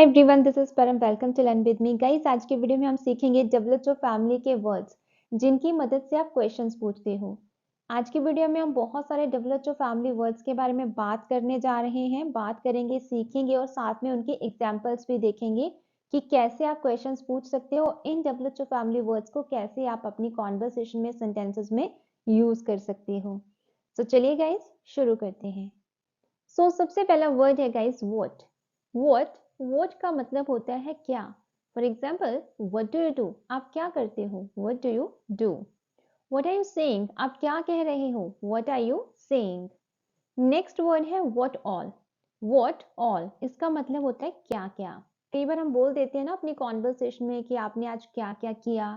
Everyone, this is Param. Welcome to learn with me. Guys, आज के video में हम सीखेंगे डब्ल्यूएचओ फैमिली के वर्ड्स जिनकी मदद से आप क्वेश्चंस पूछते हो। आज की वीडियो में हम बहुत सारे डब्ल्यूएचओ फैमिली वर्ड्स के बारे में बात करने जा रहे हैं, बात करेंगे, सीखेंगे और साथ में उनके एग्जांपल्स भी देखेंगे कि कैसे आप क्वेश्चंस पूछ सकते हो। इन डब्ल्यूएचओ फैमिली वर्ड्स को कैसे आप अपनी कॉन्वर्सेशन में, सेंटेंसेस में यूज कर सकते हो। तो चलिए गाइस, शुरू करते हैं। सबसे पहला वर्ड है गाइस व्हाट। व्हाट का मतलब होता है क्या। For example, what do you do, आप क्या करते हो। What do you do. What are you saying, आप क्या कह रहे हो। What are you saying. Next word है व्हाट ऑल। व्हाट ऑल इसका मतलब होता है क्या क्या। कई बार हम बोल देते हैं ना अपनी कॉन्वर्सेशन में कि आपने आज क्या क्या किया,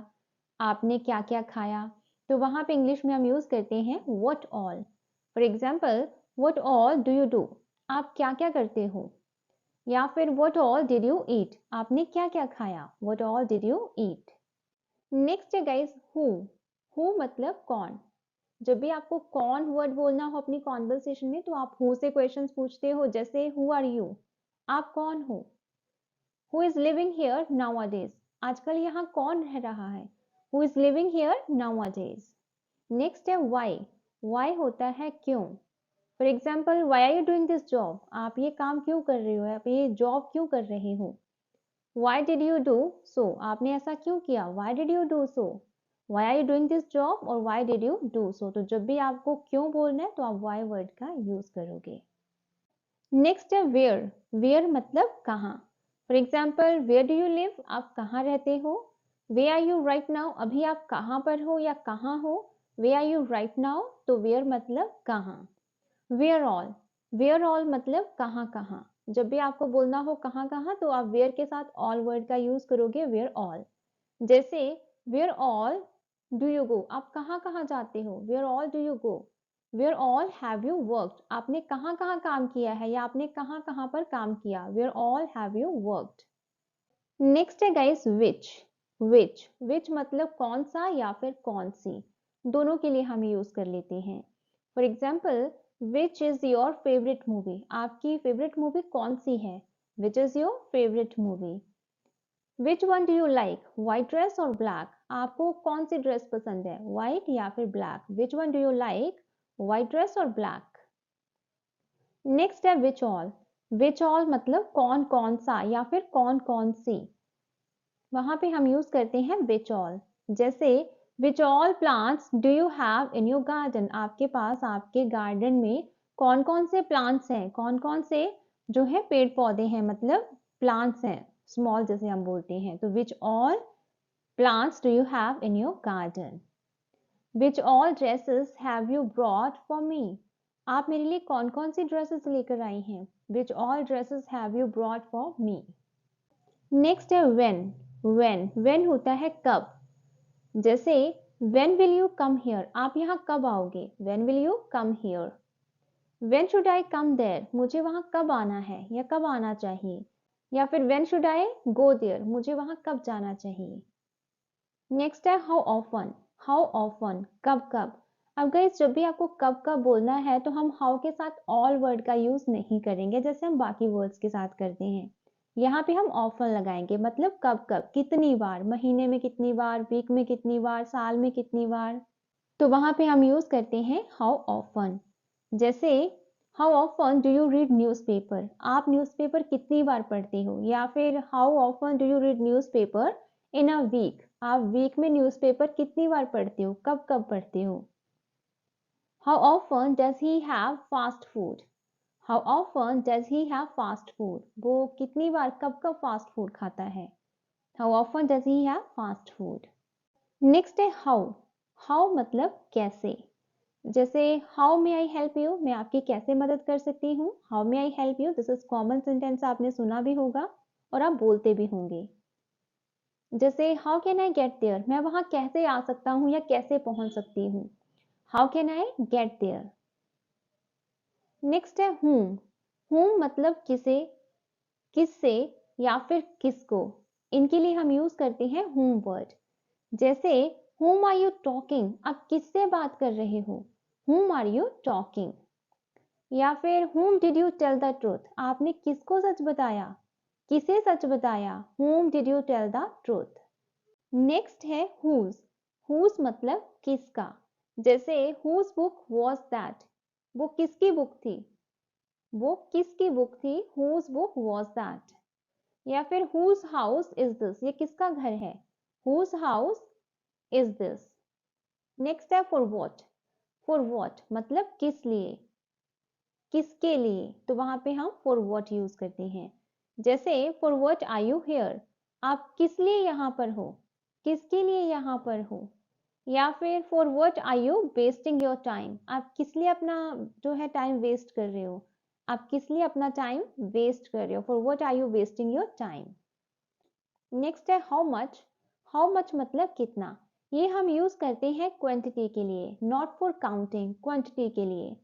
आपने क्या क्या खाया, तो वहां पे इंग्लिश में हम यूज करते हैं what all. For example, what all do you do, आप क्या क्या करते हो। या फिर what all did you eat, आपने क्या क्या खाया। What all did you eat. Next है गाइस हु मतलब कौन। जब भी आपको कौन वर्ड बोलना हो अपनी कॉन्वर्सेशन में तो आप हु से क्वेश्चंस पूछते हो। जैसे हु आर यू, आप कौन हो। Who is living here nowadays, आजकल यहाँ कौन रह रहा है। Who is living here nowadays. Next है वाई होता है क्यों। For example, why are you doing this job, आप ये काम क्यों कर रहे हो, आप ये जॉब क्यों कर रहे हो। Why did you do so, आपने ऐसा क्यों किया। Why did you do so. Why are you doing this job और why did you do so. तो जब भी आपको क्यों बोलना है तो आप वाई वर्ड का यूज करोगे। नेक्स्ट है वेयर मतलब कहाँ। For example, where do you live, आप कहाँ रहते हो। Where are you right now, अभी आप कहाँ पर हो या कहाँ हो। Where are you right now, तो वेयर मतलब कहाँ। वेयर ऑल मतलब कहाँ कहाँ। जब भी आपको बोलना हो कहाँ कहाँ तो आप वेयर के साथ ऑल वर्ड का यूज करोगे, वेयर ऑल। जैसे where all do you go, आप कहाँ कहाँ जाते हो। Where all do you go. Where all have you worked, आपने कहाँ कहाँ काम किया है या आपने कहाँ कहाँ पर काम किया। Where all have you worked. Next है गाइस विच मतलब कौन सा या फिर कौन सी, दोनों के लिए हम यूज कर लेते हैं। For example, which is your favourite movie, आपकी फेवरेट मूवी कौन सी है। Which is your favourite movie. Which one do you like, white dress और ब्लैक, आपको कौन सी ड्रेस पसंद है, व्हाइट या फिर black. Which one do you like, white dress और ब्लैक। नेक्स्ट है विच ऑल मतलब कौन कौन सा या फिर कौन कौन सी, वहां पे हम यूज करते हैं विच ऑल। जैसे which all plants do you have in your garden, आपके पास आपके गार्डन में कौन कौन से प्लांट्स हैं, कौन कौन से जो है पेड़ पौधे हैं, मतलब प्लांट्स हैं स्मॉल जैसे हम बोलते हैं। तो which all plants do you have in your garden. Which all dresses have you brought for मी, आप मेरे लिए कौन कौन सी ड्रेसेस लेकर आई हैं। Which all dresses have you brought for me. Next है वेन होता है कब। जैसे when will you come here, आप यहाँ कब आओगे। When will you come here. When should I come there, मुझे वहां कब आना है या कब आना चाहिए। या फिर when should I go there, मुझे वहां कब जाना चाहिए। नेक्स्ट है हाउ ऑफन कब कब। अब गाइस, जब भी आपको कब कब बोलना है तो हम हाउ के साथ ऑल वर्ड का यूज नहीं करेंगे जैसे हम बाकी वर्ड्स के साथ करते हैं। यहाँ पे हम ऑफन लगाएंगे, मतलब कब कब, कितनी बार, महीने में कितनी बार, वीक में कितनी बार, साल में कितनी बार। तो वहां पे हम यूज करते हैं हाउ ऑफन। जैसे how often do you read newspaper, आप न्यूज़पेपर कितनी बार पढ़ते हो। या फिर how often do you read newspaper in a week, आप वीक में न्यूज़पेपर कितनी बार पढ़ते हो, कब कब पढ़ते हो। How often does he have fast food, how often does he have fast food, वो कितनी बार कब कब फास्ट फूड खाता है। How often does he have fast food. Next है हाउ मतलब कैसे। जैसे how may I help you, मैं आपकी कैसे मदद कर सकती हूँ। How may I help you, this is common sentence, आपने सुना भी होगा और आप बोलते भी होंगे। जैसे how can I get there, मैं वहां कैसे आ सकता हूँ या कैसे पहुंच सकती हूँ। How can I get there. Next है whom मतलब किसे, किससे या फिर किसको, इनके लिए हम यूज करते हैं whom वर्ड। जैसे whom are you talking, आप किससे बात कर रहे हो। whom are you talking। या फिर whom did you tell the truth, आपने किसको सच बताया। किसे सच बताया, whom did you tell the truth। Next है whose मतलब किसका, जैसे whose book was that, वो किसकी बुक थी, वो किसकी बुक थी, whose book was that। या फिर whose house is this, ये किसका घर है, whose house is this। Next है for what मतलब किस लिए, किसके लिए, तो वहां पे हम for what यूज करते हैं। जैसे for what are you here, आप किस लिए यहाँ पर हो, किसके लिए यहाँ पर हो। या फिर for what are you wasting your time, आप किस लिए अपना जो है टाइम वेस्ट कर रहे हो, आप किस लिए अपना टाइम वेस्ट कर रहे हो, for what are you wasting your time। Next है हाउ मच मतलब कितना, ये हम यूज करते हैं क्वांटिटी के लिए, नॉट फॉर काउंटिंग, क्वांटिटी के लिए,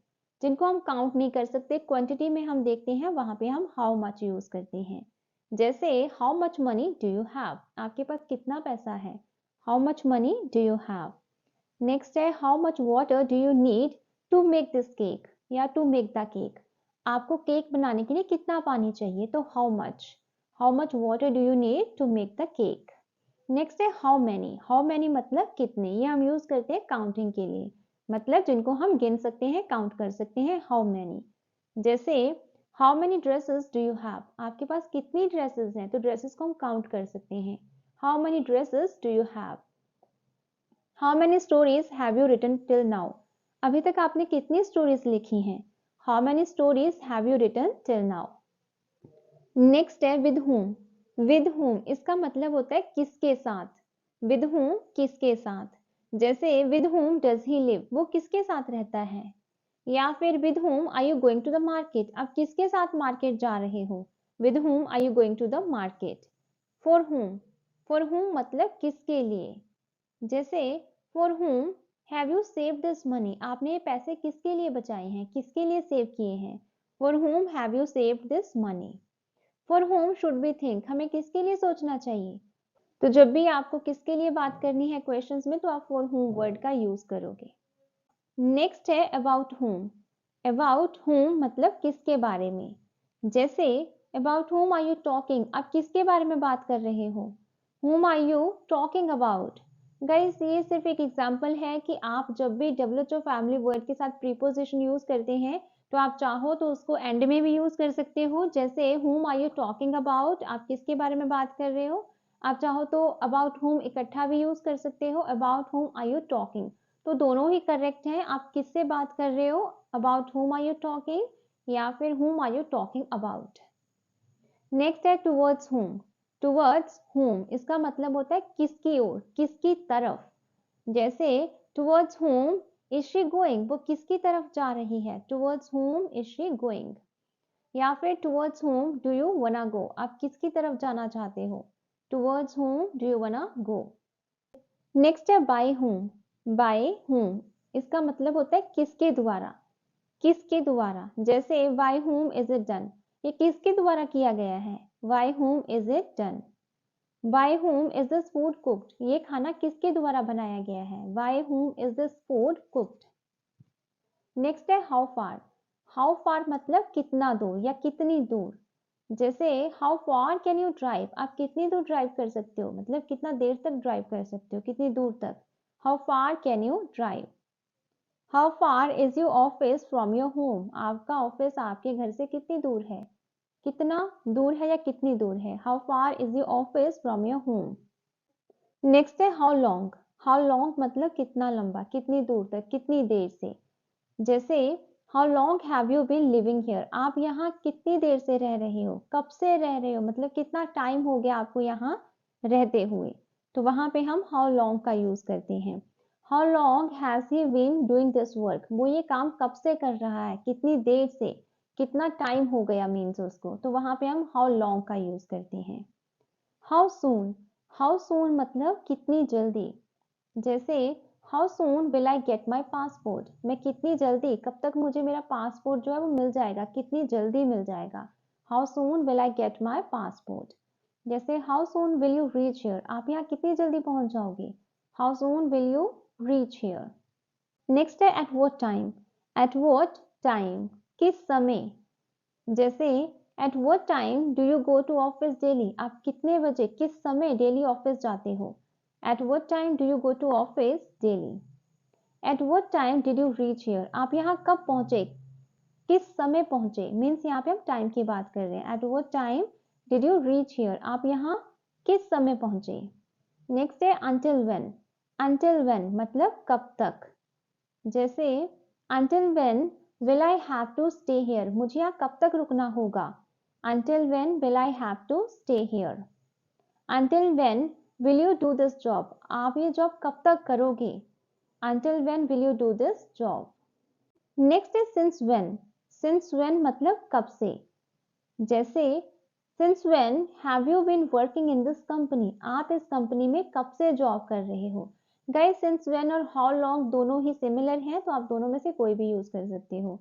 जिनको हम काउंट नहीं कर सकते क्वांटिटी में हम देखते हैं, वहां पे हम हाउ मच यूज करते हैं। जैसे how much money do you have, आपके पास कितना पैसा है, how much money do you have. Next है how much water do you need to make this cake या टू मेक द केक, आपको केक बनाने के लिए कितना पानी चाहिए, तो how much water do you need to make the cake. Next है हाउ मैनी मतलब कितने, ये हम यूज करते हैं काउंटिंग के लिए, मतलब जिनको हम गिन सकते हैं, काउंट कर सकते हैं, हाउ मैनी। जैसे how many dresses do you have, आपके पास कितनी ड्रेसेस हैं, तो ड्रेसेस को हम काउंट कर सकते हैं, how many dresses do you have. How many stories have you written till now, अभी तक आपने कितनी स्टोरीज लिखी हैं, how many stories have you written till now. Next है विद whom इसका मतलब होता है किसके साथ, विद whom किसके साथ। जैसे with whom does he live, वो किसके साथ रहता है। या फिर with whom are you going to the market, आप किसके साथ मार्केट जा रहे हो, with whom are you going to the market. For whom मतलब किसके लिए। जैसे for whom have you save this money, आपने ये पैसे किसके लिए बचाए हैं, किसके लिए सेव किए हैं, for whom have you saved this money. For home should be think, हमें किसके लिए सोचना चाहिए, तो जब भी आपको किसके लिए बात करनी है क्वेश्चंस में, तो आप फॉर होम वर्ड का यूज करोगे। नेक्स्ट है अबाउट होम मतलब किसके बारे में। जैसे about whom are you talking, आप किसके बारे में बात कर रहे हो, whom are you talking about. Guys ये सिर्फ एक एग्जांपल है कि आप जब भी WHO फैमिली वर्ड के साथ प्रीपोजिशन यूज करते हैं, तो आप चाहो तो उसको एंड में भी यूज कर सकते हो। जैसे whom are you talking about, आप किसके बारे में बात कर रहे हो, आप चाहो तो about whom इकट्ठा भी यूज कर सकते हो, about whom are you talking, तो दोनों ही करेक्ट हैं। आप किससे बात कर रहे हो, about whom are you talking या फिर whom are you talking about। Next है टुवर्ड्स whom इसका मतलब होता है किसकी ओर, किसकी तरफ। जैसे towards whom is she going, वो किसकी तरफ जा रही है, towards whom is she going. या फिर towards whom do you wanna go, आप किसकी तरफ जाना चाहते हो, towards whom do you wanna go। Next है बाय whom इसका मतलब होता है किसके द्वारा, किसके द्वारा। जैसे by whom is it done, ये किसके द्वारा किया गया है, by whom is it done. By whom is this food cooked, ये खाना किसके द्वारा बनाया गया है, by whom is this food cooked. Next है हाउ फार मतलब कितना दूर या कितनी दूर। जैसे how far can you drive, आप कितनी दूर ड्राइव कर सकते हो, मतलब कितना देर तक ड्राइव कर सकते हो, कितनी दूर तक, how far can you drive. How far is your office from your home, आपका ऑफिस आपके घर से कितनी दूर है, कितना दूर है या कितनी दूर है, how far is your office from your home. Next है हाउ लॉन्ग मतलब कितना लंबा, कितनी दूर तक, कितनी देर से। जैसे how long have you been living here, आप यहाँ कितनी देर से रह रहे हो, कब से रह रहे हो, मतलब कितना टाइम हो गया आपको यहाँ रहते हुए, तो वहां पे हम हाउ लॉन्ग का यूज करते हैं। How long has he been doing this work, वो ये काम कब से कर रहा है, कितनी देर से, कितना टाइम हो गया मीन्स उसको, तो वहां पे हम हाउ लॉन्ग का यूज करते हैं। हाउ सून मतलब कितनी जल्दी। जैसे how soon will I get my passport, मैं कितनी जल्दी, कब तक मुझे मेरा पासपोर्ट जो है वो मिल जाएगा, कितनी जल्दी मिल जाएगा, how soon will I get my passport. जैसे how soon will you reach here, आप यहाँ कितनी जल्दी पहुंच जाओगे, how soon will you reach here. Next है एट व्हाट टाइम किस समय। जैसे at what time do you go to office daily, आप कितने बजे किस समय डेली ऑफिस जाते हो। At what time do you go to office daily. At what time did you reach here, आप यहाँ कब पहुंचे, किस समय पहुंचे, मीन्स यहाँ पे हम टाइम की बात कर रहे हैं। Eight what time did you reach here, आप यहाँ किस समय पहुंचे। नेक्स्ट है अंटिल व्हेन। अंटिल व्हेन मतलब कब तक। जैसे until when will I have to stay here, मुझे यहाँ कब तक रुकना होगा। Until when will I have to stay here. Until when will you do this job, आप ये जॉब कब तक करोगे। Until when will you do this job. Next है सिंस व्हेन। सिंस व्हेन मतलब कब से। जैसे since when have you been working in this company, आप इस कंपनी में कब से जॉब कर रहे हो। गाइस सिंस व्हेन और हाउ लॉन्ग दोनों ही सिमिलर हैं, तो आप दोनों में से कोई भी यूज कर सकते हो।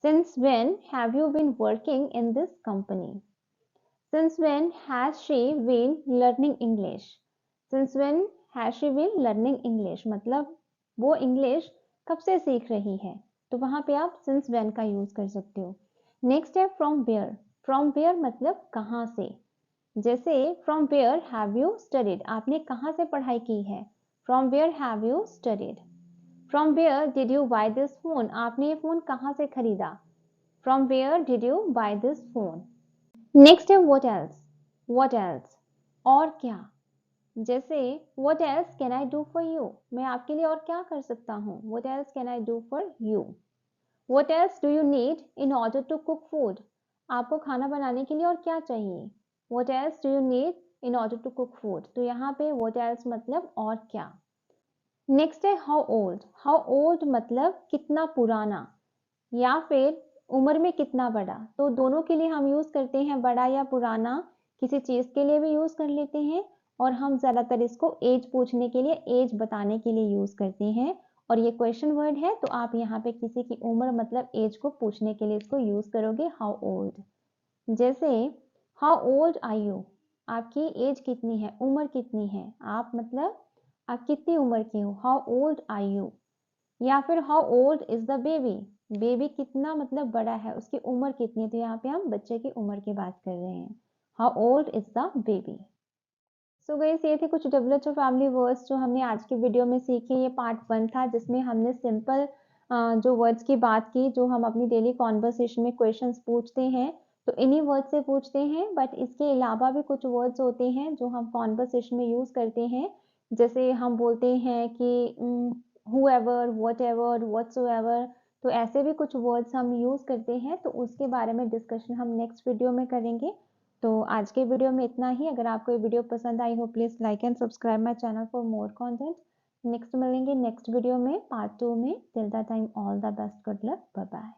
Since when have you been working in this company. Since when has she been learning English. Since when has she been learning English मतलब वो इंग्लिश कब से सीख रही है, तो वहां पे आप सिंस व्हेन का यूज कर सकते हो। नेक्स्ट है फ्रॉम वेयर। फ्रॉम वेयर मतलब कहाँ से। जैसे from where have you studied, आपने कहाँ से पढ़ाई की है। From where have you studied. From where did you buy this phone, आपने ये फोन कहाँ से खरीदा। From where did you buy this phone. Next है व्हाट एल्स। व्हाट एल्स और क्या। जैसे what else can I do for you, मैं आपके लिए और क्या कर सकता हूँ। What else can I do for you. What else do you need in order to cook food? आपको खाना बनाने के लिए और क्या चाहिए। What else do you need in order to cook food? तो यहाँ पे what else मतलब और क्या। Next है how old. How old मतलब कितना पुराना या फिर उम्र में कितना बड़ा, तो दोनों के लिए हम यूज करते हैं बड़ा या पुराना। किसी चीज के लिए भी यूज कर लेते हैं और हम ज्यादातर इसको एज पूछने के लिए, एज बताने के लिए यूज करते हैं। और ये क्वेश्चन वर्ड है, तो आप यहाँ पे किसी की उम्र मतलब एज को पूछने के लिए इसको यूज करोगे हाउ ओल्ड। जैसे हाउ ओल्ड आर यू, आपकी एज कितनी है, उम्र कितनी है। आप मतलब आप कितनी उम्र के हो, हाउ ओल्ड आर यू। या फिर how old is the baby, baby कितना मतलब बड़ा है, उसकी उम्र कितनी, तो यहाँ पे हम बच्चे की उम्र की बात कर रहे हैं। How old is the baby. So guys ये थे कुछ WHO फैमिली वर्ड्स जो हमने आज की वीडियो में सीखे। ये पार्ट 1 था जिसमें हमने सिंपल जो वर्ड्स की बात की, जो हम अपनी डेली कॉन्वर्सेशन में क्वेश्चंस पूछते हैं तो इन्हीं वर्ड से पूछते हैं। बट इसके अलावा भी कुछ वर्ड्स होते हैं जो हम कॉन्वर्सेशन में यूज करते हैं। जैसे हम बोलते हैं कि whoever, whatever, whatsoever, तो ऐसे भी कुछ वर्ड्स हम यूज करते हैं, तो उसके बारे में डिस्कशन हम नेक्स्ट वीडियो में करेंगे। तो आज के वीडियो में इतना ही। अगर आपको ये वीडियो पसंद आई हो please like and subscribe my channel for more content. Next मिलेंगे नेक्स्ट वीडियो में पार्ट 2 में। Till that time all the best, good luck, bye bye.